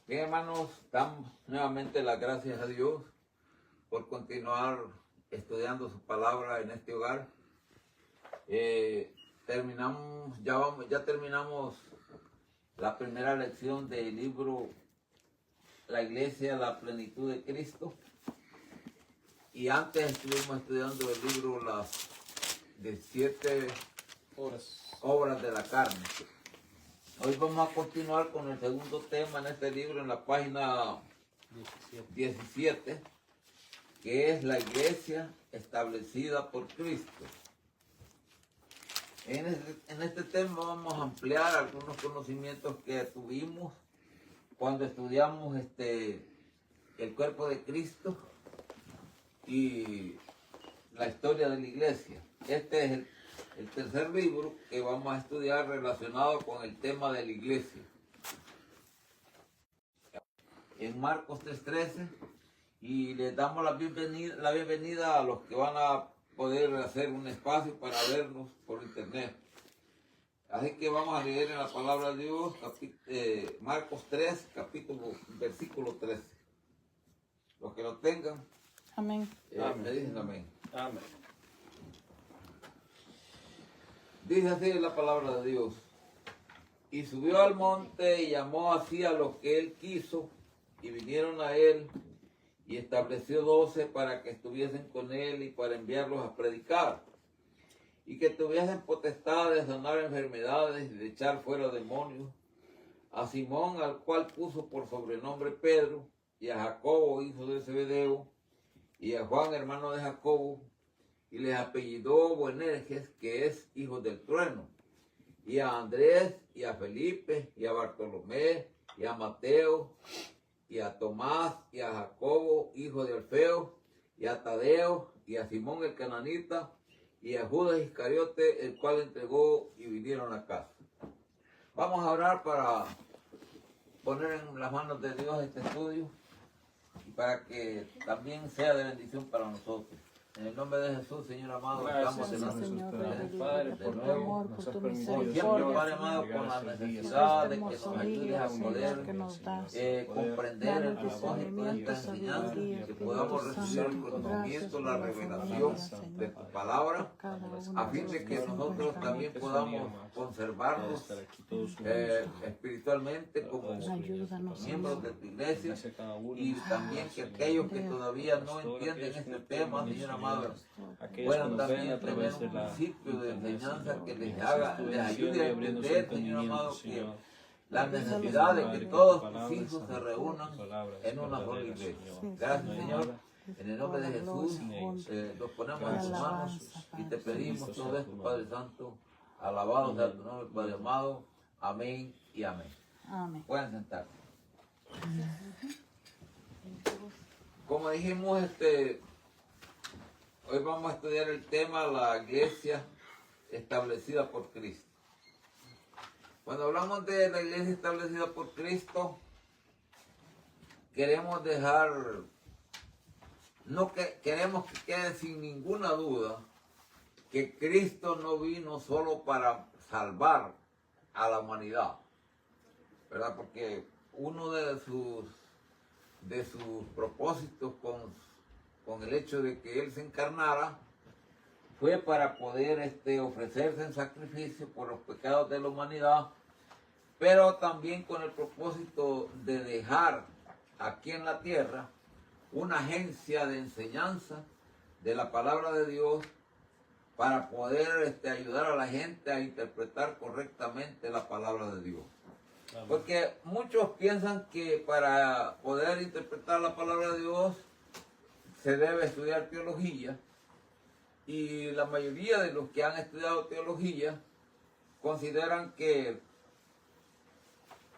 Bien, hermanos, damos nuevamente las gracias a Dios por continuar estudiando su palabra en este hogar. Ya terminamos la primera lección del libro La Iglesia, la Plenitud de Cristo. Y antes estuvimos estudiando el libro Las 17 obras de la carne. Hoy vamos a continuar con el segundo tema en este libro, en la página 17, que es la iglesia establecida por Cristo. En este tema vamos a ampliar algunos conocimientos que tuvimos cuando estudiamos el cuerpo de Cristo y la historia de la iglesia. Este es el tercer libro que vamos a estudiar relacionado con el tema de la iglesia. En Marcos 3:13, y les damos la bienvenida a los que van a poder hacer un espacio para vernos por internet. Así que vamos a leer en la palabra de Dios, Marcos 3, versículo 13. Los que lo tengan, Amén. me dicen amén. Amén. Dice así la palabra de Dios. Y subió al monte y llamó así a los que él quiso, y vinieron a él, y estableció 12 para que estuviesen con él y para enviarlos a predicar, y que tuviesen potestad de sanar enfermedades y de echar fuera demonios. A Simón, al cual puso por sobrenombre Pedro, y a Jacobo, hijo de Zebedeo, y a Juan, hermano de Jacobo, y les apellidó Boanerges, que es hijo del trueno, y a Andrés, y a Felipe, y a Bartolomé, y a Mateo, y a Tomás, y a Jacobo, hijo de Alfeo, y a Tadeo, y a Simón el cananita, y a Judas Iscariote, el cual entregó, y vinieron a casa. Vamos a orar para poner en las manos de Dios este estudio, y para que también sea de bendición para nosotros. En el nombre de Jesús, Señor amado, estamos en Gracias, Señor, Padre, por tu nuevo, amor, por tu siempre, misericordia, Padre amado, con la necesidad de que nos ayudes a poder que nos das. comprender el Danos propósito de esta enseñanza, sabiduría, que podamos recibir el conocimiento, la revelación de tu palabra, a fin de que nosotros también podamos conservarnos espiritualmente como miembros de tu iglesia, y también que aquellos que todavía no entienden este tema, Señor amado, puedan también tener un principio de enseñanza que les ayude a entender, Señor amado, que la necesidad de que todos tus hijos se reúnan en una sola iglesia. Gracias, Señor. En el nombre de Jesús, los ponemos en tus manos y te pedimos todo esto, Padre Santo. Alabado sea tu nombre, Padre amado. Amén y amén. Amén. Pueden sentarse. Como dijimos, hoy vamos a estudiar el tema la iglesia establecida por Cristo. Cuando hablamos de la iglesia establecida por Cristo, queremos queremos que quede sin ninguna duda que Cristo no vino solo para salvar a la humanidad, ¿verdad? Porque uno de sus propósitos con el hecho de que Él se encarnara fue para poder ofrecerse en sacrificio por los pecados de la humanidad, pero también con el propósito de dejar aquí en la tierra una agencia de enseñanza de la palabra de Dios para poder ayudar a la gente a interpretar correctamente la palabra de Dios. Porque muchos piensan que para poder interpretar la palabra de Dios se debe estudiar teología, y la mayoría de los que han estudiado teología consideran que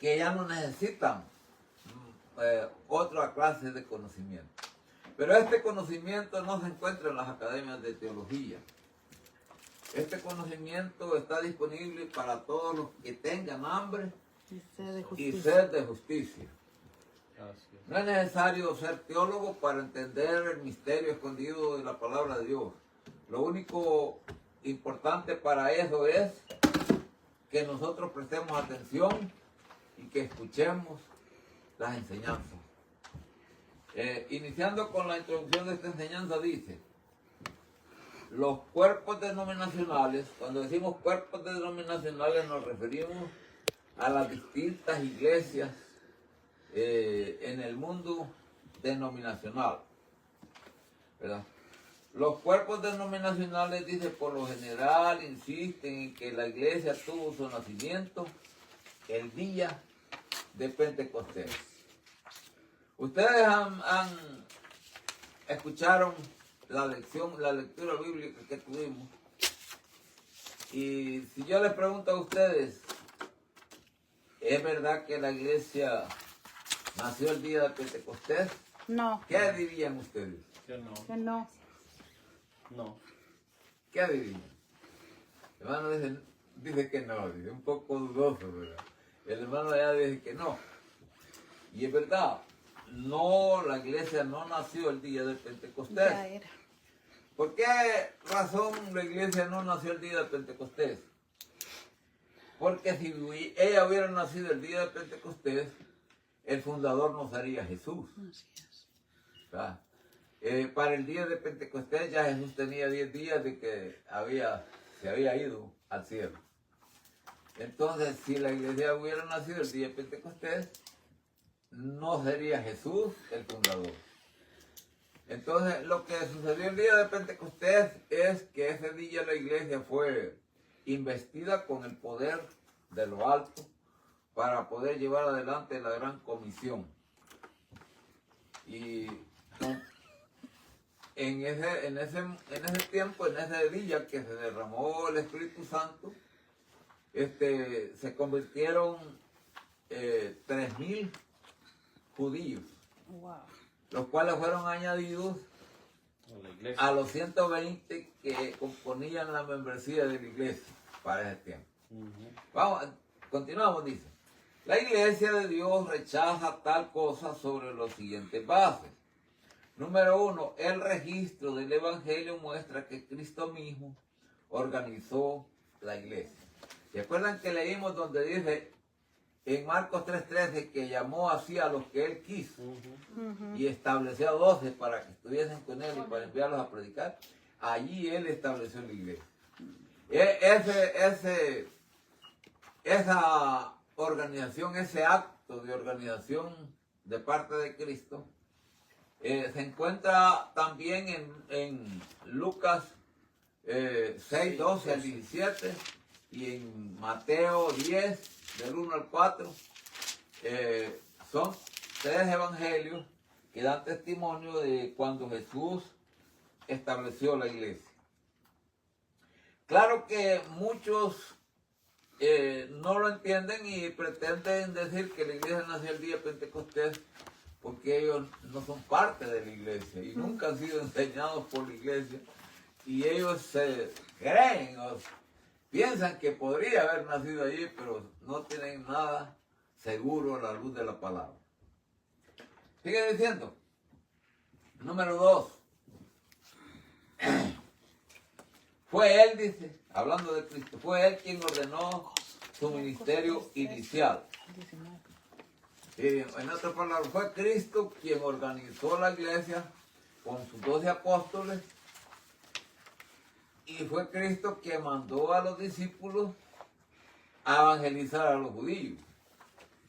ya no necesitan otra clase de conocimiento. Pero este conocimiento no se encuentra en las academias de teología. Este conocimiento está disponible para todos los que tengan hambre y sed de justicia. No es necesario ser teólogo para entender el misterio escondido de la palabra de Dios. Lo único importante para eso es que nosotros prestemos atención y que escuchemos las enseñanzas. Iniciando con la introducción de esta enseñanza, dice: los cuerpos denominacionales, cuando decimos cuerpos denominacionales nos referimos a las distintas iglesias en el mundo denominacional, ¿verdad? Los cuerpos denominacionales, dice, por lo general insisten en que la iglesia tuvo su nacimiento el día de Pentecostés. Ustedes escucharon la lectura bíblica que tuvimos. Y si yo les pregunto a ustedes, ¿es verdad que la iglesia nació el día de Pentecostés? No. ¿Qué dirían ustedes? Que no. Que no. No. ¿Qué dirían? El hermano dice que no, dice un poco dudoso, ¿verdad? El hermano allá dice que no. Y es verdad, no, la iglesia no nació el día de Pentecostés. Ya era. ¿Por qué razón la iglesia no nació el día de Pentecostés? Porque si ella hubiera nacido el día de Pentecostés, el fundador no sería Jesús. Así es. ¿Verdad? Para el día de Pentecostés ya Jesús tenía 10 días de que se había ido al cielo. Entonces, si la iglesia hubiera nacido el día de Pentecostés, no sería Jesús el fundador. Entonces, lo que sucedió el día de Pentecostés es que ese día la iglesia fue investida con el poder de lo alto para poder llevar adelante la gran comisión. Y en ese tiempo, en ese día que se derramó el Espíritu Santo, se convirtieron 3,000 judíos, Wow. los cuales fueron añadidos A la iglesia. a los 120 que componían la membresía de la iglesia para ese tiempo. Vamos, continuamos, dice. La iglesia de Dios rechaza tal cosa sobre los siguientes bases. Número 1, el registro del Evangelio muestra que Cristo mismo organizó la iglesia. ¿Se acuerdan que leímos donde dice en Marcos 3:13 que llamó así a los que él quiso y estableció a 12 para que estuviesen con él y para enviarlos a predicar? Allí él estableció la iglesia. Esa organización, ese acto de organización de parte de Cristo, se encuentra también en Lucas 6:12 al 17 y en Mateo 10 del 1 al 4. Son 3 evangelios que dan testimonio de cuando Jesús estableció la iglesia. Claro que muchos no lo entienden y pretenden decir que la iglesia nació el día de Pentecostés porque ellos no son parte de la iglesia y nunca han sido enseñados por la iglesia, y ellos se creen o piensan que podría haber nacido allí, pero no tienen nada seguro a la luz de la palabra. Sigue diciendo, número 2. Fue él, dice, hablando de Cristo, fue él quien ordenó su ministerio inicial. En otras palabras, fue Cristo quien organizó la iglesia con sus 12 apóstoles, y fue Cristo quien mandó a los discípulos a evangelizar a los judíos.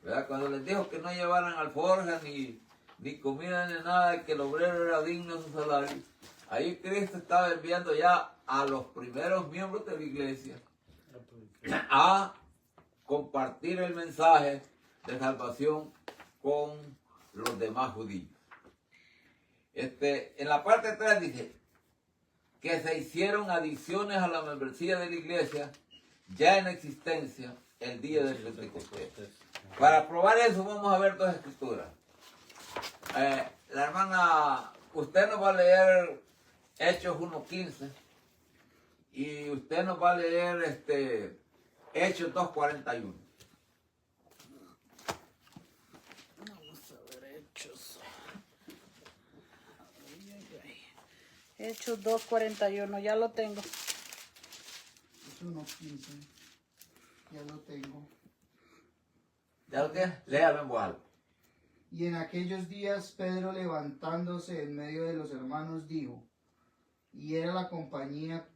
¿Verdad? Cuando les dijo que no llevaran alforjas ni comida ni nada, que el obrero era digno de su salario, ahí Cristo estaba enviando ya a los primeros miembros de la iglesia a compartir el mensaje de salvación con los demás judíos. En la parte 3 dice que se hicieron adiciones a la membresía de la iglesia ya en existencia el día del Pentecostés. Para probar eso vamos a ver 2 escrituras. La hermana, usted nos va a leer Hechos 1:15 y usted nos va a leer Hechos 2:41. Vamos a ver Hechos. Hechos 2:41, ya lo tengo. Es 1:15. Ya lo tengo. ¿Ya lo tienes? Léalo en voz alta. Y en aquellos días Pedro, levantándose en medio de los hermanos, dijo, y era la compañía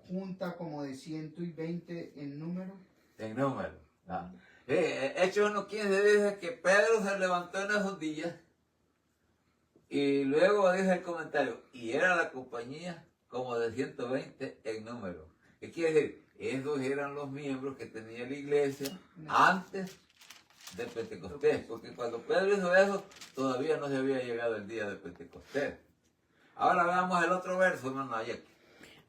junta como de 120 en número. En número. ¿Ah? Hechos 1:15 dice que Pedro se levantó en esos días y luego dice el comentario, y era la compañía como de 120 en número. ¿Qué quiere decir? Esos eran los miembros que tenía la iglesia antes de Pentecostés, porque cuando Pedro hizo eso, todavía no se había llegado el día de Pentecostés. Ahora veamos el otro verso, hermano Ayek.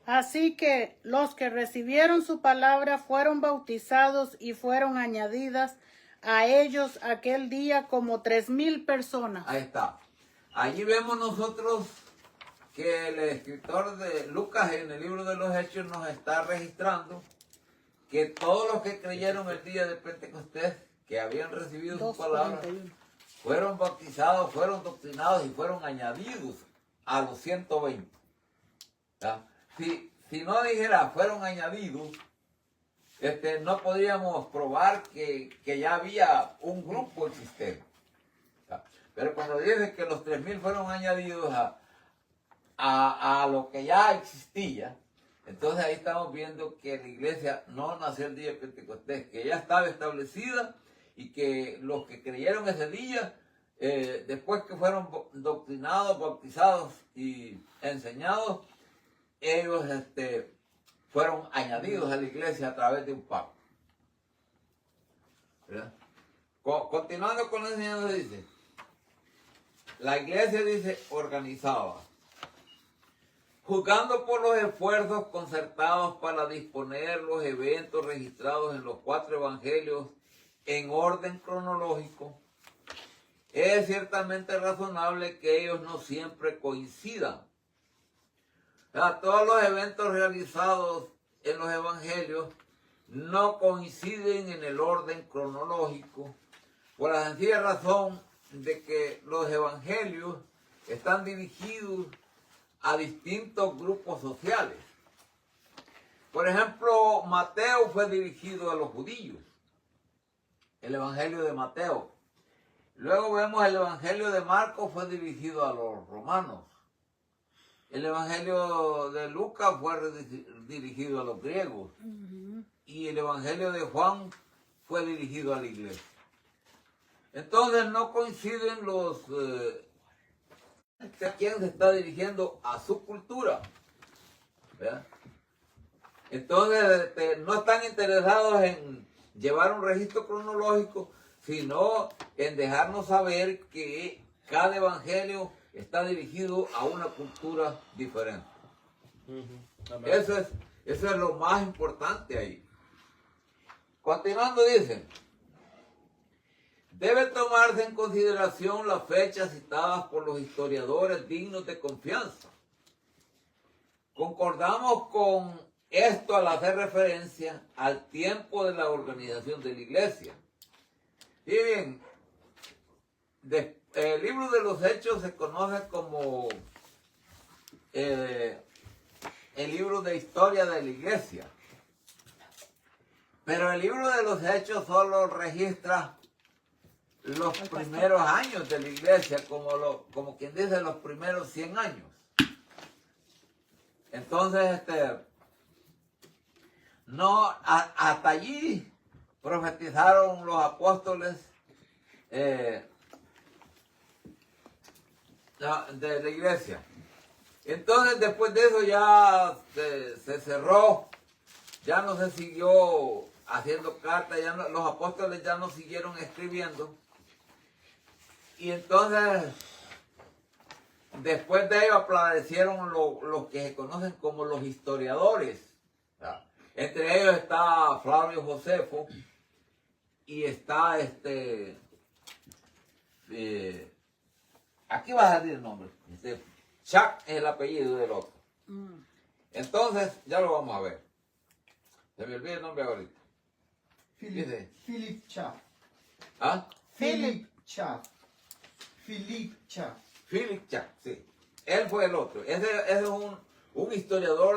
Así que los que recibieron su palabra fueron bautizados y fueron añadidas a ellos aquel día como 3,000 personas. Ahí está. Allí vemos nosotros que el escritor de Lucas en el libro de los Hechos nos está registrando que todos los que creyeron el día de Pentecostés, que habían recibido su palabra, 2:41. fueron bautizados, fueron doctrinados y fueron añadidos a los 120. ¿Ya? Si no dijera fueron añadidos, no podríamos probar que ya había un grupo existente. ¿Ya? Pero cuando dice que los 3,000 fueron añadidos a lo que ya existía, entonces ahí estamos viendo que la iglesia no nació el día de Pentecostés, que ya estaba establecida y que los que creyeron ese día, después que fueron doctrinados, bautizados y enseñados, ellos fueron añadidos a la iglesia a través de un pacto. ¿Verdad? Continuando con la enseñanza dice, la iglesia dice organizada, juzgando por los esfuerzos concertados para disponer los eventos registrados en los 4 evangelios en orden cronológico, es ciertamente razonable que ellos no siempre coincidan. Todos los eventos realizados en los evangelios no coinciden en el orden cronológico, por la sencilla razón de que los evangelios están dirigidos a distintos grupos sociales. Por ejemplo, Mateo fue dirigido a los judíos, el evangelio de Mateo. Luego vemos el evangelio de Marcos fue dirigido a los romanos. El evangelio de Lucas fue dirigido a los griegos. Y el evangelio de Juan fue dirigido a la iglesia. Entonces no coinciden los... ¿A quién se está dirigiendo? A su cultura. ¿Verdad? Entonces no están interesados en llevar un registro cronológico, sino en dejarnos saber que cada evangelio está dirigido a una cultura diferente. Eso es lo más importante ahí. Continuando dice, debe tomarse en consideración las fechas citadas por los historiadores dignos de confianza. Concordamos con esto al hacer referencia al tiempo de la organización de la iglesia. Y bien, el libro de los Hechos se conoce como el libro de historia de la iglesia. Pero el libro de los Hechos solo registra los primeros años de la iglesia, como quien dice, los primeros 100 años. Entonces, no, hasta allí profetizaron los apóstoles de la iglesia. Entonces, después de eso ya se cerró, ya no se siguió haciendo cartas, los apóstoles ya no siguieron escribiendo. Y entonces, después de ello aparecieron los que se conocen como los historiadores. ¿Verdad? Entre ellos está Flavio Josefo y está aquí va a salir el nombre. Chuck es el apellido del otro. Entonces, ya lo vamos a ver. Se me olvida el nombre ahorita. Philip Chaff. ¿Ah? Philip Chaff. Philip Chaff. Philip Chuck, sí. Él fue el otro. Ese es un historiador